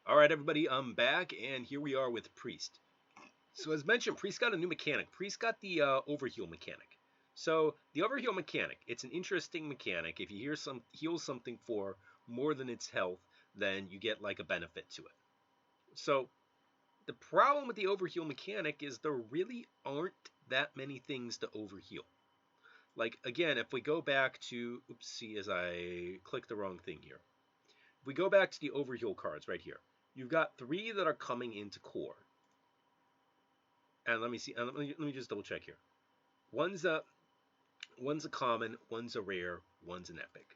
All right, everybody, I'm back, and here we are with Priest. So, as mentioned, Priest got a new mechanic. Priest got the overheal mechanic. So, the overheal mechanic, it's an interesting mechanic. If you heal something for more than its health, then you get like a benefit to it. So, the problem with the overheal mechanic is there really aren't that many things to overheal. Like, again, if we go back to, oopsie, as I clicked the wrong thing here. If we go back to the overheal cards right here, you've got 3 that are coming into core. And let me see. Let me just double check here. One's a common, one's a rare, one's an epic.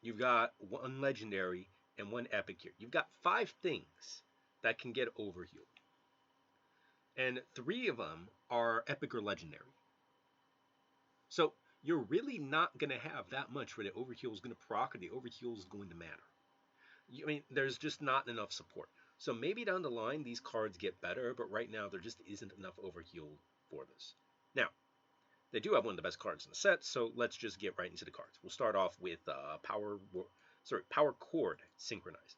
You've got 1 legendary and 1 epic here. You've got 5 things that can get overhealed, and 3 of them are epic or legendary. So you're really not going to have that much where the overheal is going to proc or the overheal is going to matter. I mean, there's just not enough support. So maybe down the line these cards get better, but right now there just isn't enough overheal for this. Now, they do have one of the best cards in the set, so let's just get right into the cards. We'll start off with Power Chord Synchronized.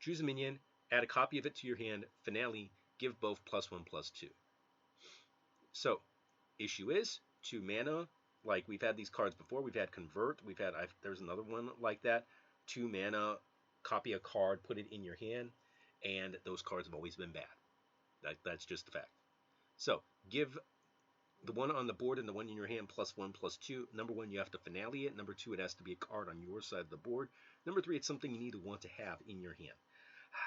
Choose a minion, add a copy of it to your hand. Finale, give both +1/+2. So, issue is 2 mana. Like we've had these cards before. We've had Convert. There's another one like that. 2 mana, copy a card, put it in your hand, and those cards have always been bad. That's just the fact. So give the one on the board and the one in your hand +1/+2. Number 1, you have to finale it. Number 2, it has to be a card on your side of the board. Number 3, it's something you need to want to have in your hand.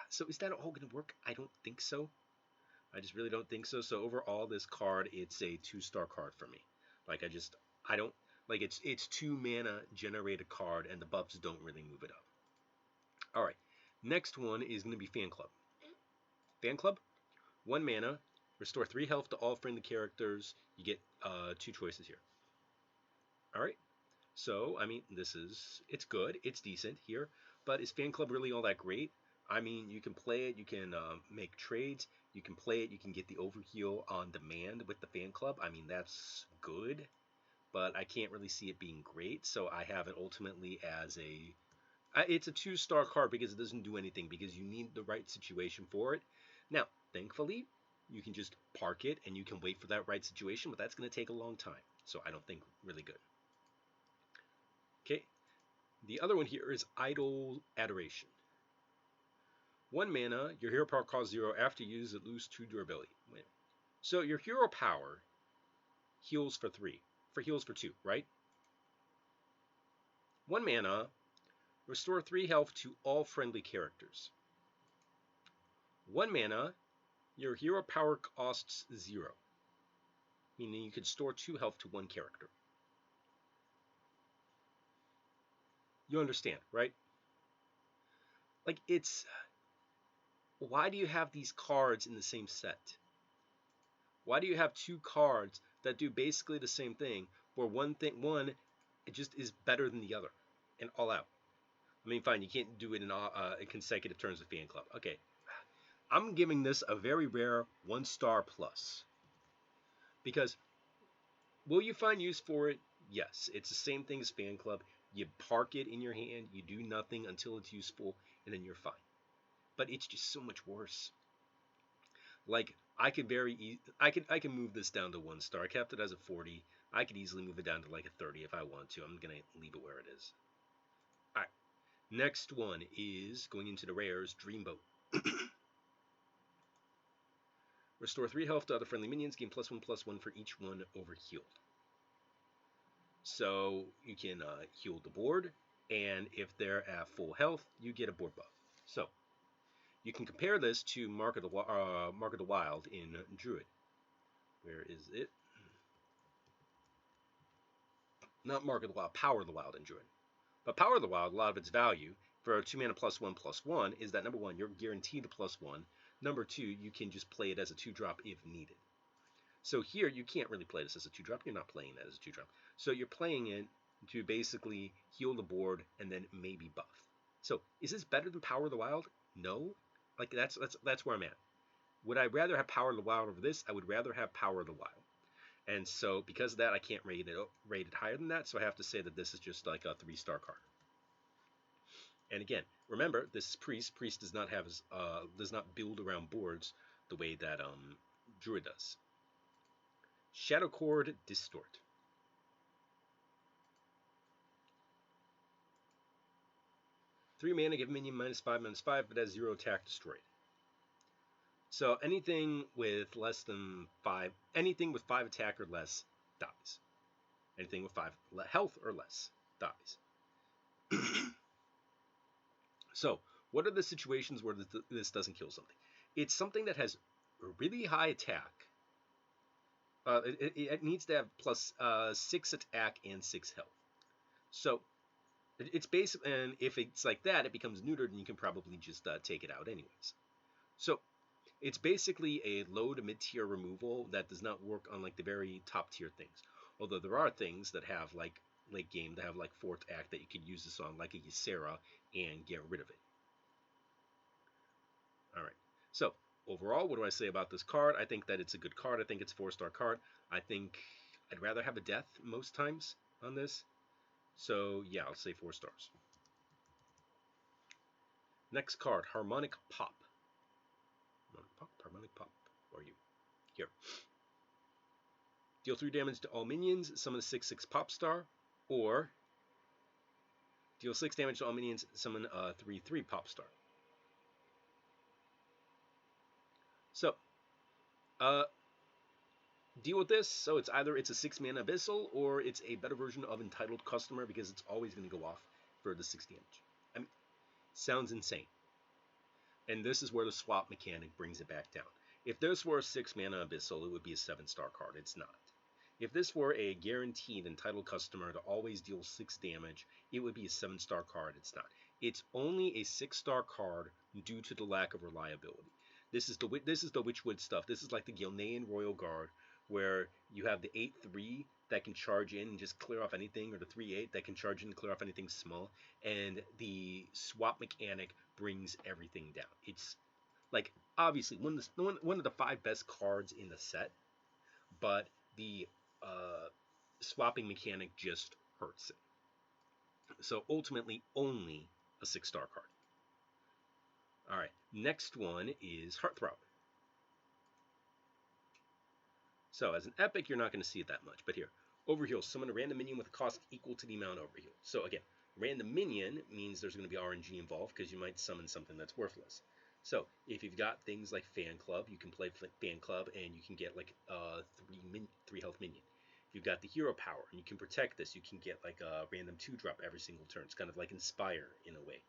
So is that all going to work? I don't think so. I just really don't think so. So overall, this card, it's a 2-star card for me. Like I don't like it's 2 mana, generate a card, and the buffs don't really move it up. All right, next one is going to be Fan Club. Fan Club, 1 mana, restore 3 health to all friendly characters. You get 2 choices here. All right, so I mean it's good, it's decent here, but is Fan Club really all that great? I mean, you can play it, you can make trades, you can play it, you can get the overheal on demand with the Fan Club. I mean, that's good, but I can't really see it being great, so I have it ultimately as it's a 2-star card because it doesn't do anything, because you need the right situation for it. Now, thankfully, you can just park it and you can wait for that right situation, but that's going to take a long time, so I don't think really good. Okay, the other one here is Idol Adoration. 1 mana, your hero power costs 0. After you use it, lose 2 durability. So your hero power heals for 3. Heals for 2, right? 1 mana, restore 3 health to all friendly characters. 1 mana, your hero power costs 0. Meaning you can store 2 health to 1 character. You understand, right? Like, why do you have these cards in the same set? Why do you have 2 cards that do basically the same thing, where one it just is better than the other, and all out? I mean, fine, you can't do it in consecutive turns with Fan Club. Okay, I'm giving this a very rare 1-star plus. Because will you find use for it? Yes, it's the same thing as Fan Club. You park it in your hand, you do nothing until it's useful, and then you're fine. But it's just so much worse. Like, I can move this down to 1 star. I kept it as a 40. I could easily move it down to like a 30 if I want to. I'm gonna leave it where it is. All right. Next one is going into the rares. Dreamboat. Restore 3 health to other friendly minions. Gain +1/+1 for each one overhealed. So you can heal the board, and if they're at full health, you get a board buff. So you can compare this to Mark of the Wild in Druid. Where is it? Not Mark of the Wild, Power of the Wild in Druid. But Power of the Wild, a lot of its value for 2 mana +1/+1 is that, number 1, you're guaranteed the +1. Number 2, you can just play it as a 2-drop if needed. So here, you can't really play this as a 2-drop. You're not playing that as a 2-drop. So you're playing it to basically heal the board and then maybe buff. So is this better than Power of the Wild? No. Like, that's where I'm at. Would I rather have Power of the Wild over this? I would rather have Power of the Wild. And so because of that, I can't rate it higher than that. So I have to say that this is just like a 3-star card. And again, remember, this is Priest. Priest does not have does not build around boards the way that Druid does. Shadow Chord, Distort. 3 mana, give minion -5/-5, but has 0 attack, destroyed. So anything with less than 5, anything with 5 attack or less dies. Anything with 5 health or less dies. So, what are the situations where this doesn't kill something? It's something that has a really high attack. It needs to have plus 6 attack and 6 health. So, it's basic, and if it's like that, it becomes neutered, and you can probably just take it out anyways. So, it's basically a low to mid tier removal that does not work on like the very top tier things. Although there are things that have like late game that have like 4th act that you could use this on, like a Ysera, and get rid of it. All right. So overall, what do I say about this card? I think that it's a good card. I think it's a 4-star card. I think I'd rather have a death most times on this. So yeah, I'll say 4 stars. Next card, Harmonic Pop. Harmonic Pop. Or you. Here. Deal 3 damage to all minions, summon a 6/6 Pop Star, or deal 6 damage to all minions, summon a 3/3 Pop Star. So, deal with this. So it's either it's a 6 mana Abyssal or it's a better version of Entitled Customer because it's always going to go off for the 6 damage. I mean, sounds insane. And this is where the swap mechanic brings it back down. If this were a 6 mana Abyssal, it would be a 7-star card. It's not. If this were a guaranteed Entitled Customer to always deal 6 damage, it would be a 7-star card. It's not. It's only a 6-star card due to the lack of reliability. This is the Witchwood stuff. This is like the Gilnean Royal Guard, where you have the 8/3 that can charge in and just clear off anything, or the 3/8 that can charge in and clear off anything small, and the swap mechanic brings everything down. It's like obviously one of the 5 best cards in the set, but the swapping mechanic just hurts it. So ultimately, only a 6-star card. All right, next one is Heartthrob. So as an epic, you're not going to see it that much, but here, Overheal, summon a random minion with a cost equal to the amount Overheal. So again, random minion means there's going to be RNG involved because you might summon something that's worthless. So if you've got things like Fan Club, you can play Fan Club and you can get like a 3 health minion. If you've got the Hero Power and you can protect this, you can get like a random 2-drop every single turn. It's kind of like Inspire in a way.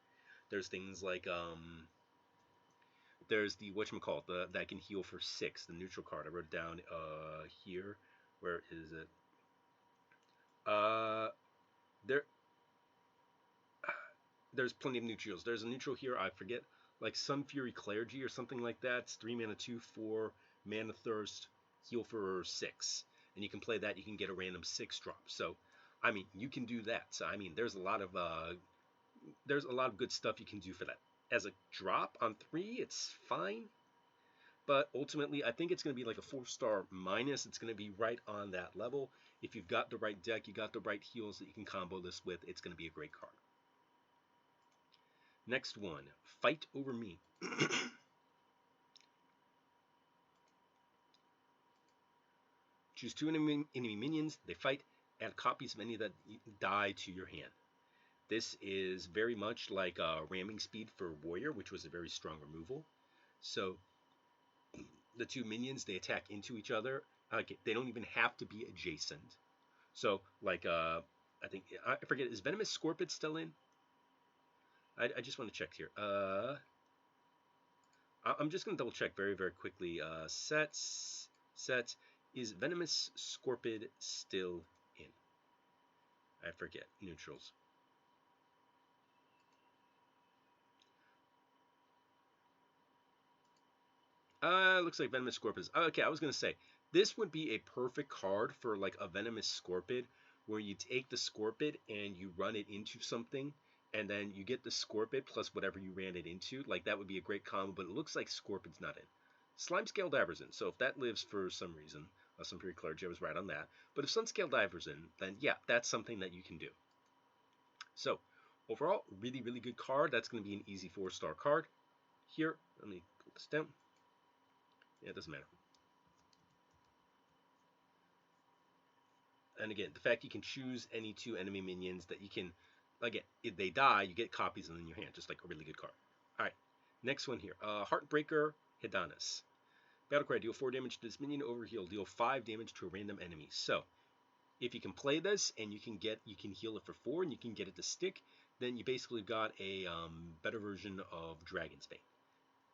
There's things like there's the whatchamacallit, that can heal for 6, the neutral card. I wrote it down here. Where is it? There's plenty of neutrals. There's a neutral here, I forget, like Sun Fury Clergy or something like that. It's 3 mana 2/4, mana thirst, heal for 6. And you can play that, you can get a random 6-drop. So, I mean, you can do that. So, I mean, there's a lot of good stuff you can do for that. As a drop on 3, it's fine. But ultimately, I think it's going to be like a 4-star minus. It's going to be right on that level. If you've got the right deck, you got the right heals that you can combo this with, it's going to be a great card. Next one, Fight Over Me. Choose 2 enemy minions, they fight, add copies of any that die to your hand. This is very much like ramming speed for Warrior, which was a very strong removal. So the 2 minions, they attack into each other. They don't even have to be adjacent. So like I forget, is Venomous Scorpid still in? I just want to check here. I'm just going to double check very, very quickly. Sets. Is Venomous Scorpid still in? I forget. Neutrals. Looks like Venomous Scorpid is. Okay, I was going to say, this would be a perfect card for like a Venomous Scorpid, where you take the Scorpid and you run it into something, and then you get the Scorpid plus whatever you ran it into. Like, that would be a great combo, but it looks like Scorpid's not in. Slimescale Divers in, so if that lives for some reason, Sun Fury Clergy, I was right on that. But if Sunscale Divers in, then yeah, that's something that you can do. So, overall, really, really good card. That's going to be an easy 4-star card. Here, let me pull this down. Yeah, it doesn't matter. And again, the fact you can choose any 2 enemy minions that you can, again, if they die, you get copies of them in your hand, just like a really good card. All right, next one here. Heartbreaker Hadanas. Battle cry, deal 4 damage to this minion, overheal, deal 5 damage to a random enemy. So, if you can play this and you can heal it for 4 and you can get it to stick, then you basically got a better version of Dragon's Bane.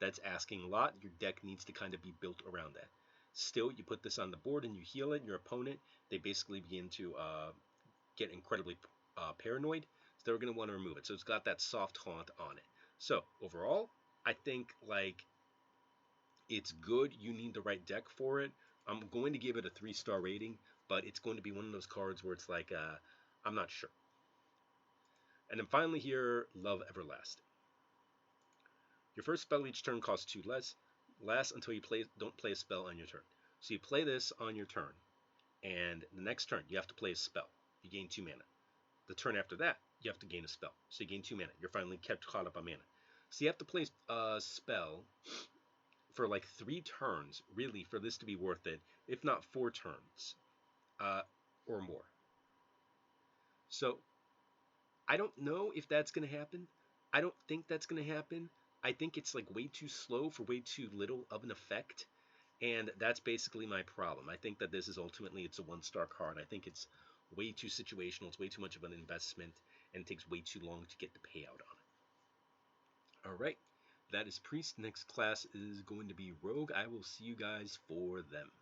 That's asking a lot. Your deck needs to kind of be built around that. Still, you put this on the board and you heal it, your opponent, they basically begin to get incredibly paranoid. So they're going to want to remove it. So it's got that soft haunt on it. So overall, I think like it's good. You need the right deck for it. I'm going to give it a 3-star rating, but it's going to be one of those cards where it's like, I'm not sure. And then finally here, Love Everlasting. Your first spell each turn costs 2 less. Lasts until you don't play a spell on your turn. So you play this on your turn, and the next turn you have to play a spell. You gain 2 mana. The turn after that, you have to gain a spell. So you gain 2 mana. You're finally caught up on mana. So you have to play a spell for like 3 turns, really, for this to be worth it, if not 4 turns or more. So I don't know if that's going to happen. I don't think that's going to happen. I think it's like way too slow for way too little of an effect. And that's basically my problem. I think that this is ultimately, it's a 1-star card. I think it's way too situational. It's way too much of an investment. And it takes way too long to get the payout on it. All right. That is Priest. Next class is going to be Rogue. I will see you guys for them.